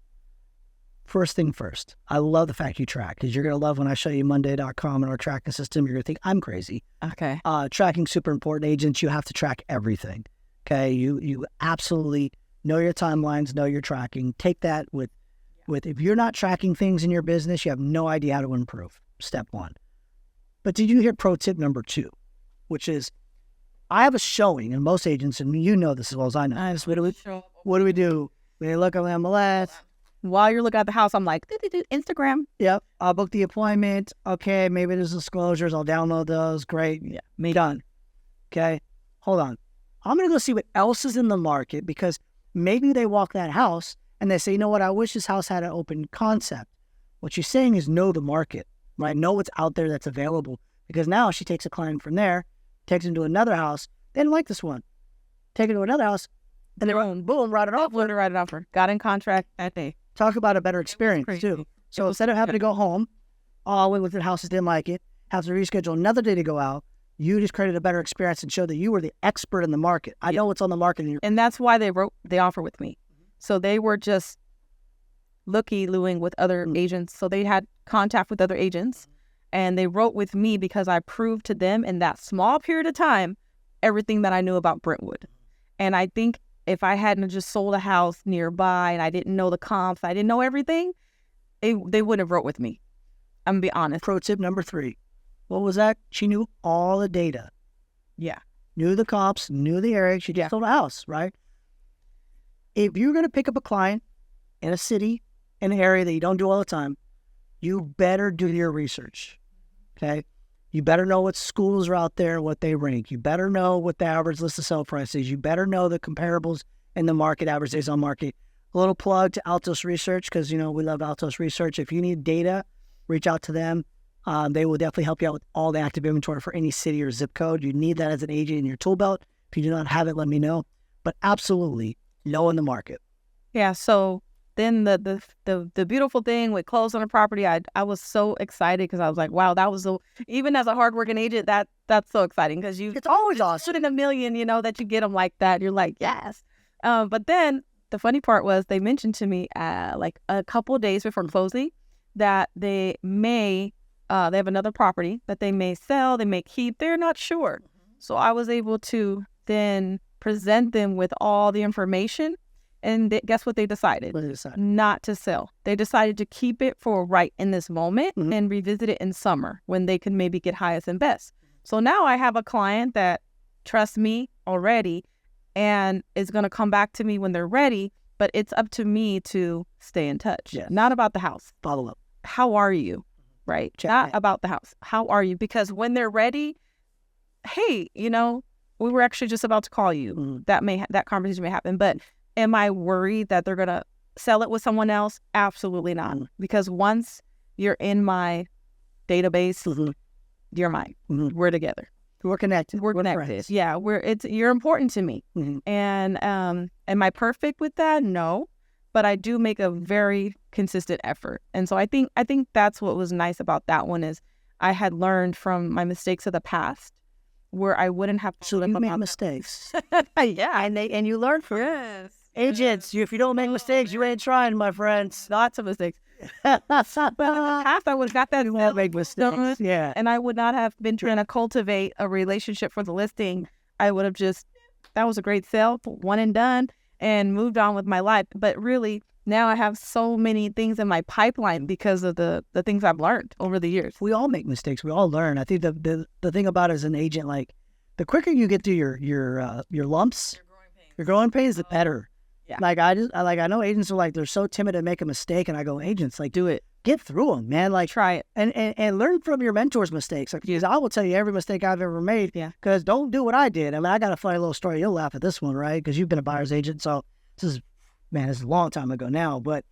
First thing first, I love the fact you track because you're going to love when I show you Monday.com and our tracking system. You're going to think I'm crazy. Okay. Tracking super important. Agents, you have to track everything. Okay. You absolutely know your timelines, know your tracking. Take that with if you're not tracking things in your business, you have no idea how to improve. Step one. But did you hear pro tip number 2, which is I have a showing and most agents, and you know this as well as I know. What do we do? We look on MLS. While you're looking at the house, I'm like, Instagram. Yep. I'll book the appointment. Okay. Maybe there's disclosures. I'll download those. Great. Yeah. Me done. Okay. Hold on. I'm going to go see what else is in the market because maybe they walk that house and they say, you know what? I wish this house had an open concept. What you're saying is know the market, right? Know what's out there that's available because now she takes a client from there, takes him to another house. They didn't like this one. Take it to another house and then boom, write it off. Write it off. Got in contract that day. Talk about a better experience, too. So instead of having to go home, I went with the houses, didn't like it, have to reschedule another day to go out, you just created a better experience and showed that you were the expert in the market. I know what's on the market. And that's why they wrote the offer with me. So they were just looky-looing with other agents. So they had contact with other agents, and they wrote with me because I proved to them in that small period of time everything that I knew about Brentwood. And I think if I hadn't just sold a house nearby and I didn't know the comps, I didn't know everything, they wouldn't have wrote with me. I'm going to be honest. Pro tip number 3. What was that? She knew all the data. Yeah. Knew the comps, knew the area. She just sold a house, right? If you're going to pick up a client in a city, in an area that you don't do all the time, you better do your research, okay? You better know what schools are out there, what they rank. You better know what the average list of sale price is. You better know the comparables in the market, average days on market. A little plug to Altos Research because, we love Altos Research. If you need data, reach out to them. They will definitely help you out with all the active inventory for any city or zip code. You need that as an agent in your tool belt. If you do not have it, let me know. But absolutely, knowing the market. Yeah, so then the beautiful thing with close on a property, I was so excited because I was like, wow, that was even as a hardworking agent, that's so exciting because it's always awesome in a million, that you get them like that. You're like, yes. But then the funny part was they mentioned to me like a couple of days before closing that they have another property that they may sell, they may keep, they're not sure. So I was able to then present them with all the information, and guess what they decided? What did they decide? Not to sell. They decided to keep it for right in this moment and revisit it in summer when they can maybe get highest and best. So now I have a client that trusts me already and is going to come back to me when they're ready, but it's up to me to stay in touch. Yes. Not about the house. Follow up. How are you? Right? Check Not in. about the house. How are you? Because when they're ready, hey, we were actually just about to call you. That conversation may happen, but am I worried that they're going to sell it with someone else? Absolutely not. Because once you're in my database, you're mine. We're together. We're connected. We're connected. Friends. Yeah, you're important to me. And am I perfect with that? No, but I do make a very consistent effort. And so I think that's what was nice about that one is I had learned from my mistakes of the past where I wouldn't have to. So you make mistakes. Yeah, and you learn from yes. Agents, if you don't make mistakes, you ain't trying, my friends. Lots of mistakes. But in the past, I would have got that. You won't make mistakes. Yeah. And I would not have been trying to cultivate a relationship for the listing. I would have just, that was a great sale, one and done, and moved on with my life. But really, now I have so many things in my pipeline because of the things I've learned over the years. We all make mistakes. We all learn. I think the thing about it as an agent, like the quicker you get through your lumps, your growing pains, the better. Yeah. Like I know agents are like, they're so timid to make a mistake, and I go, agents, like, Do it. get through them, man. Like, Try it. and learn from your mentor's mistakes. Like, because I will tell you every mistake I've ever made. Yeah. Because don't do what I did. I mean, I got a funny little story. You'll laugh at this one, right? Because you've been a buyer's agent, so this is a long time ago now. But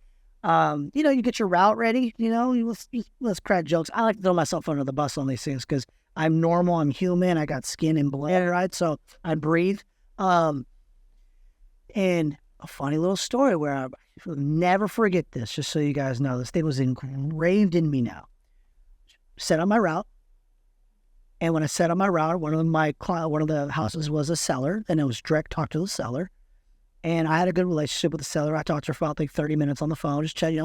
you get your route ready. Let's crack jokes. I like to throw myself under the bus on these things because I'm normal. I'm human. I got skin and blood, right? So I breathe. And a funny little story where I will never forget this, just so you guys know. This thing was engraved in me now. Set on my route. And when I set on my route, one of the houses was a seller, and it was direct talk to the seller. And I had a good relationship with the seller. I talked to her for about 30 minutes on the phone, just chatting.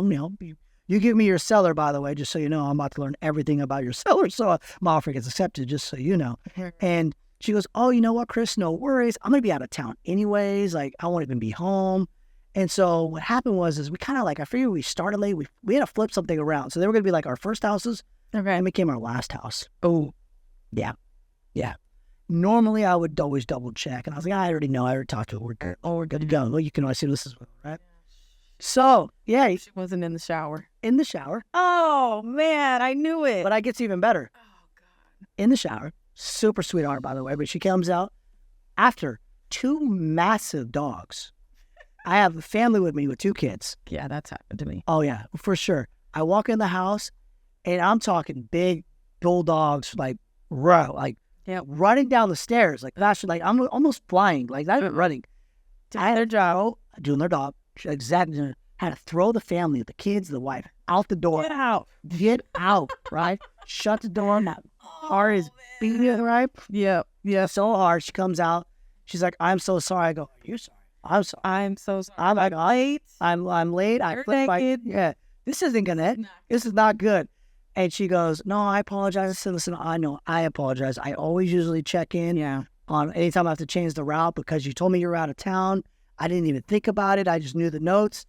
You give me your seller, by the way, just so you know. I'm about to learn everything about your seller, so my offer gets accepted, just so you know. And she goes, oh, you know what, Chris? No worries. I'm going to be out of town anyways. Like, I won't even be home. And so what happened was we kind of I figured we started late. We had to flip something around. So they were going to be our first houses. Okay. And became our last house. Oh. Yeah. Yeah. Normally, I would always double check. And I was like, I already know. I already talked to her. We're good to go. Well, you can always see this as well, right? So, yeah. She wasn't in the shower. In the shower. Oh, man. I knew it. But it gets even better. Oh, God. In the shower. Super sweetheart, by the way. But she comes out after 2 massive dogs. I have a family with me with 2 kids. Yeah, that's happened to me. Oh, yeah, for sure. I walk in the house, and I'm talking big bulldogs, running down the stairs, I'm almost flying, not even running. Doing their job. Doing their job. Exactly. Had to throw the family, the kids, the wife, out the door. Get out, right? Shut the door. That car is beating it, right? Yeah. So hard. She comes out. She's like, I'm so sorry. I go, are you sorry? I'm sorry. I'm so sorry. I'm late. I'm late. I flipped my, this isn't going to, this is not good. And she goes, no, I apologize. I said, listen, I know, I apologize. I always usually check in on anytime I have to change the route because you told me you were out of town. I didn't even think about it. I just knew the notes.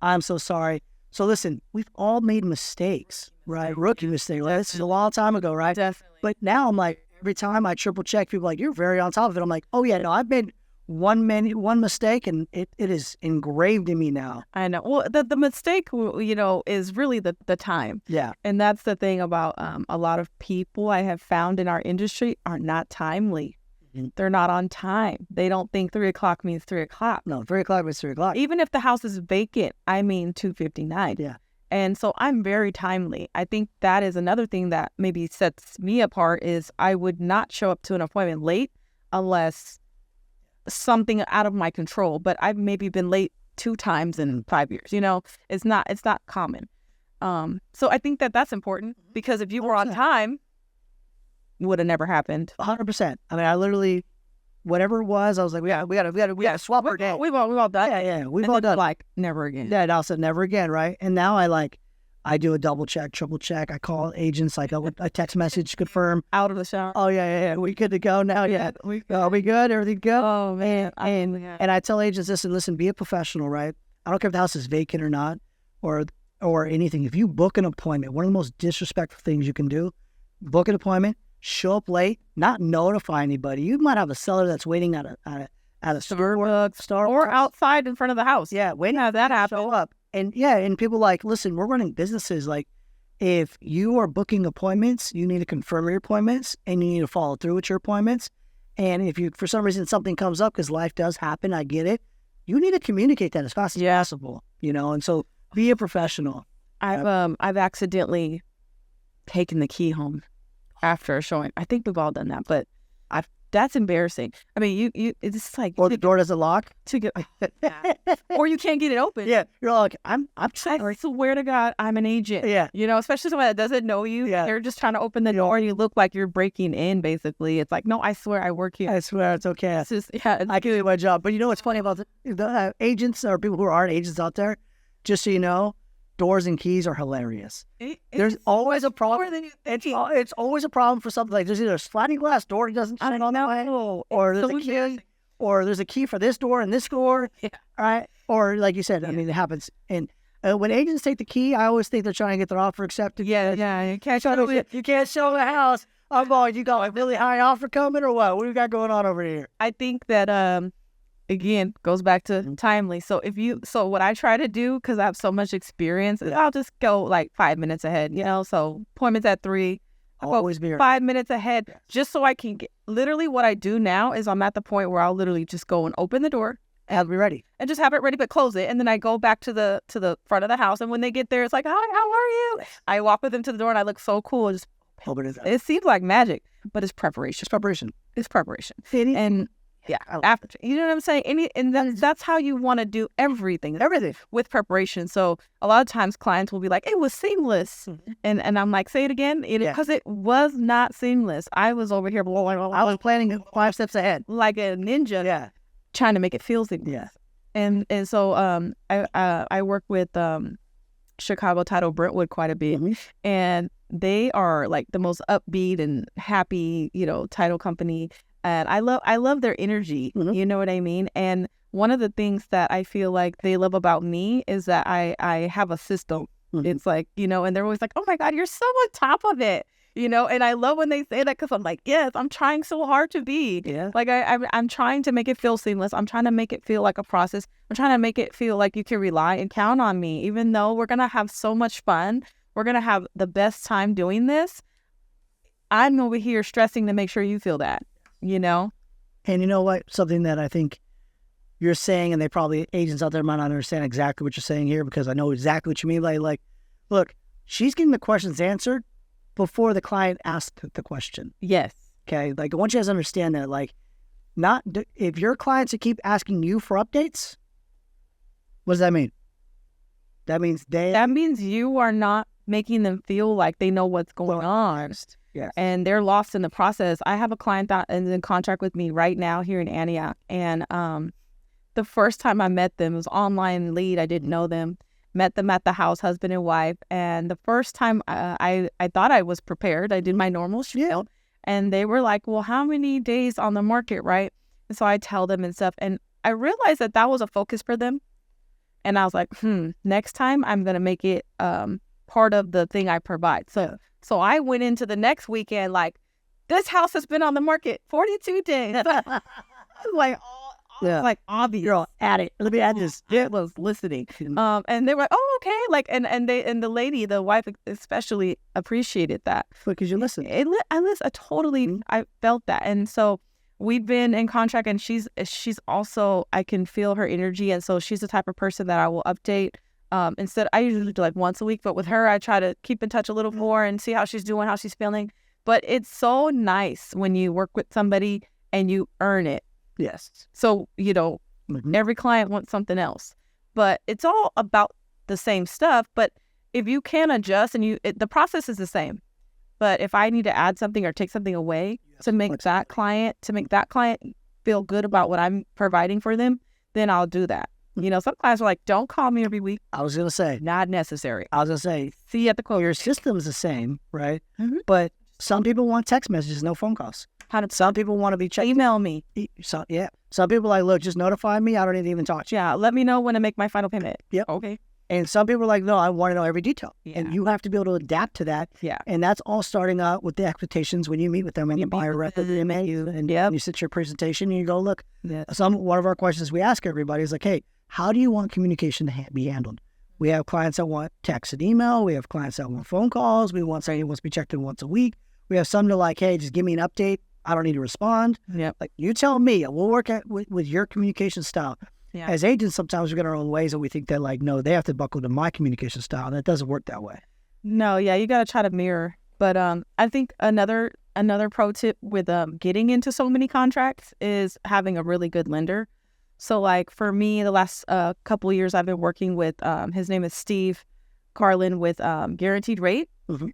I'm so sorry. So listen, we've all made mistakes, right? Rookie mistake. This is a long time ago, right? Definitely. But now I'm like, every time I triple check, people are like, you're very on top of it. I'm like, oh yeah, no, I've made one mistake, and it is engraved in me now. I know. Well, the mistake, is really the time. Yeah. And that's the thing about a lot of people I have found in our industry are not timely. Mm-hmm. They're not on time. They don't think 3 o'clock means 3 o'clock. No, 3 o'clock means 3 o'clock. Even if the house is vacant, I mean 2:59. Yeah. And so I'm very timely. I think that is another thing that maybe sets me apart is I would not show up to an appointment late unless something out of my control. But I've maybe been late 2 times in 5 years. It's not common. So I think that's important because if you were on time, it would have never happened. 100%. I mean, I literally, whatever it was, I was like, we gotta swap our day. We've all done. Yeah, we've all done. Like never again. Yeah, and I said never again, right? And now I I do a double check, triple check. I call agents, like a text message, confirm. Out of the shower. Oh, yeah. We good to go now? Yeah. Are we good? Everything good? Oh, man. And I tell agents, listen, be a professional, right? I don't care if the house is vacant or not, or anything. If you book an appointment, one of the most disrespectful things you can do, book an appointment, show up late, not notify anybody. You might have a seller that's waiting at a Starbucks or outside in front of the house. Yeah, waiting have that happen. Show up. And people like, listen, we're running businesses. Like, if you are booking appointments, you need to confirm your appointments and you need to follow through with your appointments. And if you, for some reason, something comes up, because life does happen, I get it, you need to communicate that as fast as possible, and so be a professional. I've accidentally taken the key home after a showing. I think we've all done that, but that's embarrassing. I mean, it's like, or the door doesn't lock to get, or you can't get it open. Yeah, you're like, I'm sorry. I swear to God, I'm an agent. Yeah, especially someone that doesn't know you. Yeah, they're just trying to open the door, and you look like you're breaking in. Basically, it's like, no, I swear, I work here. I swear, it's okay. It's just, I can do my job. But what's funny about the agents or people who aren't agents out there? Just so you know, doors and keys are hilarious. There's always a problem. It's always a problem for something. Like, there's either a sliding glass door that doesn't shut on that way, or there's a key, or there's a key for this door and this door. Yeah. Right? Or like you said, I mean, it happens. And when agents take the key, I always think they're trying to get their offer accepted. Yeah. You can't show the house. I'm going, you got a really high offer coming or what? What do we got going on over here? I think that again, goes back to timely. So what I try to do, because I have so much experience, I'll just go like 5 minutes ahead, so appointments at 3, always be 5 minutes ahead, just so I can get, literally what I do now is I'm at the point where I'll literally just go and open the door. Have it ready. And just have it ready, but close it. And then I go back to the front of the house. And when they get there, it's like, hi, how are you? I walk with them to the door and I look so cool. And just open it up. It seems like magic, but it's preparation. It's preparation. And yeah, after, you know what I'm saying? That's how you want to do everything with preparation. So a lot of times clients will be like, it was seamless. Mm-hmm. And I'm like, say it again. Because it was not seamless. I was over here. I was planning 5 steps ahead. Like a ninja. Yeah. Trying to make it feel seamless. Yeah. And so I work with Chicago Title Brentwood quite a bit. Mm-hmm. And they are like the most upbeat and happy, title company. And I love their energy. Mm-hmm. You know what I mean? And one of the things that I feel like they love about me is that I have a system. Mm-hmm. It's like, and they're always like, oh my God, you're so on top of it. And I love when they say that, because I'm like, yes, I'm trying so hard to be. Yeah. Like I'm trying to make it feel seamless. I'm trying to make it feel like a process. I'm trying to make it feel like you can rely and count on me, even though we're going to have so much fun. We're going to have the best time doing this. I'm over here stressing to make sure you feel that, And you know what? Something that I think you're saying, and agents out there might not understand exactly what you're saying here, because I know exactly what you mean. Like, look, she's getting the questions answered before the client asked the question. Yes. Okay. Like, I want you guys to understand that, like, if your clients keep asking you for updates, what does that mean? That means you are not making them feel like they know what's going on. Yes. And they're lost in the process. I have a client that is in contract with me right now here in Antioch. And the first time I met them, it was online lead. I didn't know them. Met them at the house, husband and wife. And the first time I thought I was prepared. I did my normal spiel. And they were like, well, how many days on the market, right? And so I tell them and stuff. And I realized that was a focus for them. And I was like, next time I'm going to make it part of the thing I provide. So I went into the next weekend like, this house has been on the market 42 days. Like obvious. You're all at it. Let me add this. I was listening. And they were like, oh, okay. Like, and the lady, the wife especially appreciated that. Because you listen. I felt that. And so we've been in contract, and she's also, I can feel her energy. And so she's the type of person that I will update. Instead, I usually do like once a week, but with her, I try to keep in touch a little more and see how she's doing, how she's feeling. But it's so nice when you work with somebody and you earn it. Yes. So, every client wants something else, but it's all about the same stuff. But if you can adjust and the process is the same, but if I need to add something or take something away to make that client feel good about what I'm providing for them, then I'll do that. You know, some clients are like, don't call me every week. I was going to say. Not necessary. I was going to say. See you at the close. Your system's the same, right? But some people want text messages, no phone calls. Some people want to be checked. Email me. So, yeah. Some people are like, look, just notify me. I don't need to even talk to you. Yeah, let me know when to make my final payment. Yep. Okay. And some people are like, no, I want to know every detail. Yeah. And you have to be able to adapt to that. Yeah. And that's all starting out with the expectations when you meet with them and the buyer rep and you sit your presentation and you go, look, one of our questions we ask everybody is like, hey, how do you want communication to be handled? We have clients that want text and email. We have clients that want phone calls. We want somebody who wants to be checked in once a week. We have some that are like, hey, just give me an update. I don't need to respond. Yep. Like, you tell me. We'll work with your communication style. Yeah. As agents, sometimes we get our own ways that we think that, like, no, they have to buckle to my communication style. And it doesn't work that way. No, yeah, you got to try to mirror. But I think another pro tip with getting into so many contracts is having a really good lender. So, like, for me, the last couple of years I've been working with, his name is Steve Carlin with Guaranteed Rate.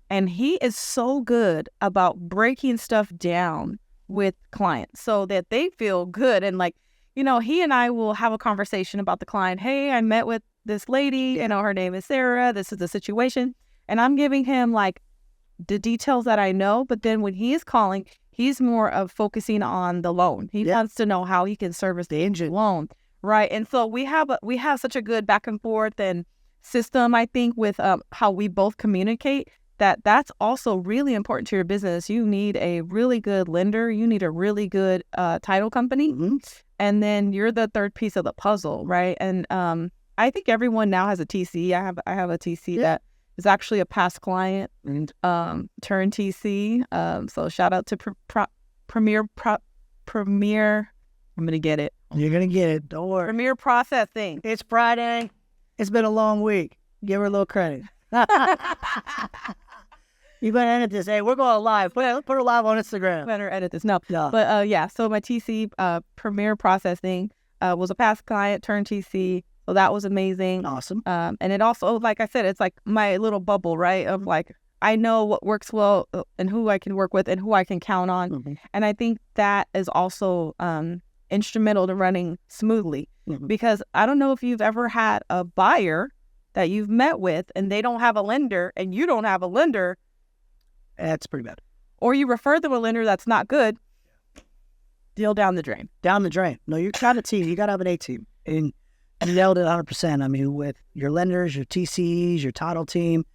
And he is so good about breaking stuff down with clients so that they feel good. And, like, you know, he and I will have a conversation about the client. Hey, I met with this lady, you know, her name is Sarah. This is the situation. And I'm giving him, like, the details that I know. But then when he is calling, he's more of focusing on the loan. He wants to know how he can service the loan. Right. And so we have such a good back and forth and system, I think, with how we both communicate. That's also really important to your business. You need a really good lender. You need a really good title company. And then you're the third piece of the puzzle, right? And I think everyone now has a TC. I have a TC that is actually a past client, turned TC. So shout out to Premier. I'm going to get it. You're going to get it. Don't worry. Premier Processing. It's Friday. It's been a long week. Give her a little credit. You better edit this. Hey, we're going live. Put it live on Instagram. Better edit this. No. But yeah, so my TC, Premier Processing, was a past client, turned TC. So that was amazing. Awesome. And it also, like I said, it's like my little bubble, right? Of like, I know what works well and who I can work with and who I can count on. And I think that is also instrumental to running smoothly. Because I don't know if you've ever had a buyer that you've met with and they don't have a lender and you don't have a lender. That's pretty bad. Or you refer them a lender that's not good. Deal down the drain. Down the drain. No, you got a team. You got to have an A team. And you nailed it 100%. I mean, with your lenders, your TCs, your title team,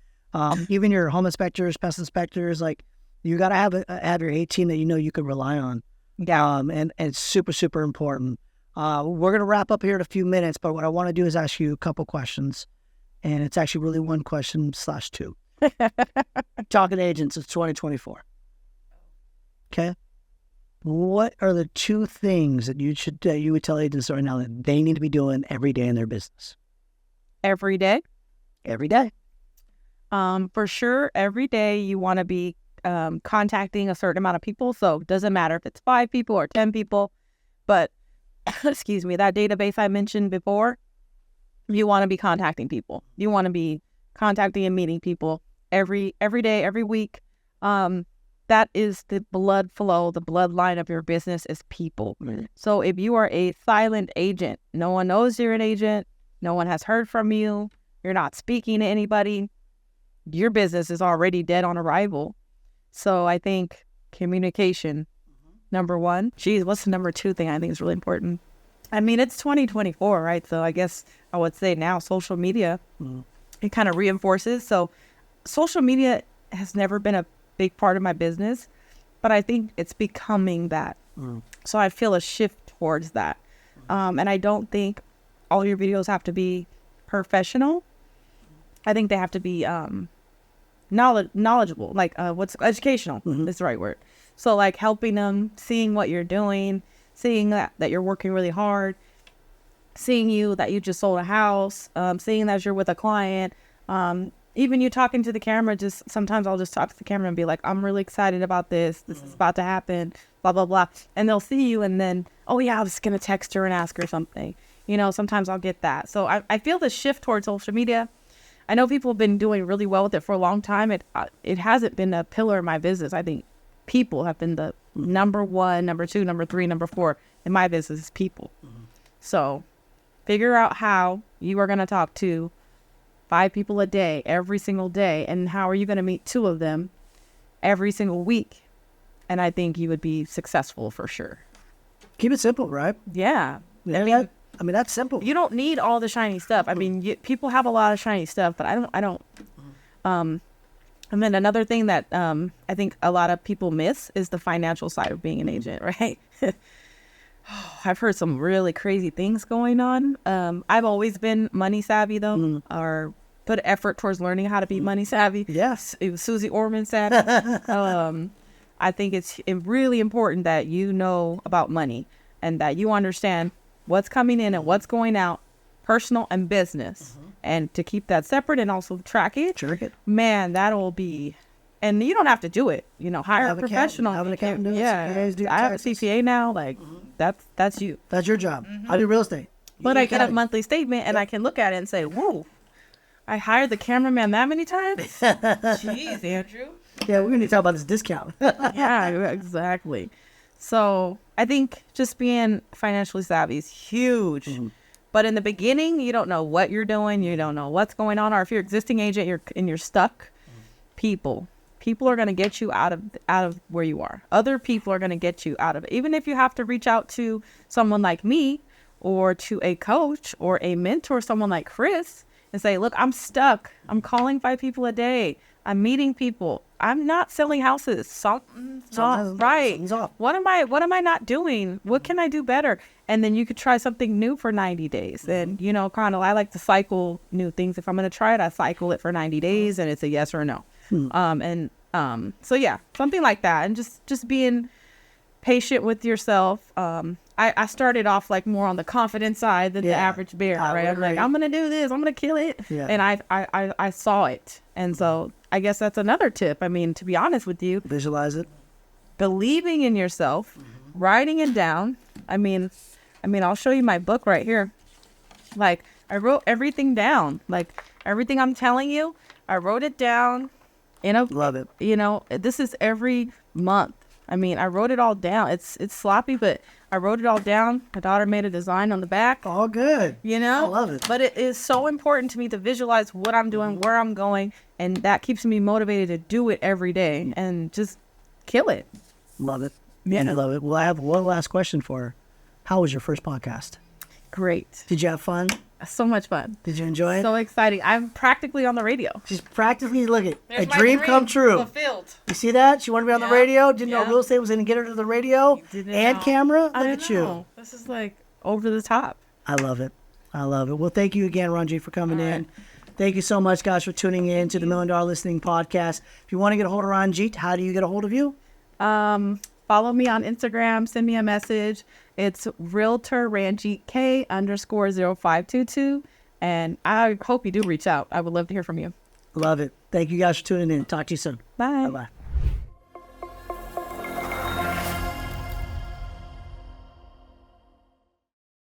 even your home inspectors, pest inspectors, like, you got to have your A team that you know you can rely on. And it's super, super important. We're going to wrap up here in a few minutes, but what I want to do is ask you a couple questions. And it's actually really one question / two. Talking to agents, it's 2024. Okay. What are the two things that you would tell agents right now that they need to be doing every day in their business? Every day? Every day. For sure, every day you want to be contacting a certain amount of people. So it doesn't matter if it's 5 people or 10 people. But, excuse me, that database I mentioned before, you want to be contacting people. You want to be contacting and meeting people every day, every week. That is the blood flow, the bloodline of your business is people. So if you are a silent agent, no one knows you're an agent, no one has heard from you, you're not speaking to anybody, your business is already dead on arrival. So I think communication, number one. Geez, what's the number 2 thing I think is really important? I mean, it's 2024, right? So I guess I would say now social media, it kind of reinforces. So social media has never been a big part of my business, but I think it's becoming that. So I feel a shift towards that. And I don't think all your videos have to be professional. I think they have to be knowledgeable, like what's educational is the right word. So like helping them, seeing what you're doing, seeing that you're working really hard, seeing that you just sold a house, seeing that you're with a client, even you talking to the camera. Just sometimes I'll just talk to the camera and be like, I'm really excited about this. This is about to happen, blah, blah, blah. And they'll see you and then, oh yeah, I was going to text her and ask her something. You know, sometimes I'll get that. So I feel the shift towards social media. I know people have been doing really well with it for a long time. It hasn't been a pillar of my business. I think people have been the number 1, number 2, number 3, number 4 in my business is people. So Figure out how you are going to talk to 5 people a day, every single day. And how are you going to meet 2 of them every single week? And I think you would be successful for sure. Keep it simple, right? Yeah. I mean, that's simple. You don't need all the shiny stuff. I mean, people have a lot of shiny stuff, but I don't. And then another thing that I think a lot of people miss is the financial side of being an agent, right? I've heard some really crazy things going on. I've always been money savvy though, or put effort towards learning how to be money savvy. Yes. It was Susie Orman savvy. I think it's really important that you know about money and that you understand what's coming in and what's going out, personal and business, and to keep that separate and also track it. Man, that'll be, and you don't have to do it. Hire a professional. Have an accountant do it. Yeah, I have a CPA now. Like that's you. That's your job. I do real estate. But I get a monthly statement and I can look at it and say, "Whoa, I hired the cameraman that many times." Jeez, Andrew. Yeah, we're gonna talk about this discount. Yeah, exactly. So I think just being financially savvy is huge. But in the beginning, you don't know what you're doing. You don't know what's going on. Or if you're an existing agent, you're stuck. People are going to get you out of where you are. Other people are going to get you out of it. Even if you have to reach out to someone like me or to a coach or a mentor, someone like Chris, and say, look, I'm stuck. I'm calling 5 people a day. I'm meeting people. I'm not selling houses. Something's not right. What am I not doing? What can I do better? And then you could try something new for 90 days. And, kind of, I like to cycle new things. If I'm going to try it, I cycle it for 90 days and it's a yes or a no. So yeah, something like that. And just being patient with yourself. I started off like more on the confident side than the average bear, right? I'm like, I'm going to do this. I'm going to kill it. Yeah. And I saw it. And so I guess that's another tip. I mean, to be honest with you, visualize it, believing in yourself, writing it down. I mean, I'll show you my book right here. Like I wrote everything down, like everything I'm telling you, I wrote it down. Love it. This is every month. I mean, I wrote it all down. It's sloppy, but I wrote it all down. My daughter made a design on the back. All good. I love it. But it is so important to me to visualize what I'm doing, where I'm going, and that keeps me motivated to do it every day and just kill it. Love it. Yeah, I love it. Well, I have one last question for her. How was your first podcast? Great. Did you have fun? So much fun. Did you enjoy it? So exciting. I'm practically on the radio. She's practically, look at a dream come true. Fulfilled. You see that? She wanted to be on the radio. Didn't know real estate was going to get her to the radio and camera. Look at you. This is like over the top. I love it. Well, thank you again, Ranjit, for coming in. Thank you so much, guys, for tuning in to the $1 Million Listening Podcast. If you want to get a hold of Ranjit, how do you get a hold of you? Follow me on Instagram. Send me a message. It's Realtor Ranjit K _0522. And I hope you do reach out. I would love to hear from you. Love it. Thank you guys for tuning in. Talk to you soon. Bye. Bye-bye.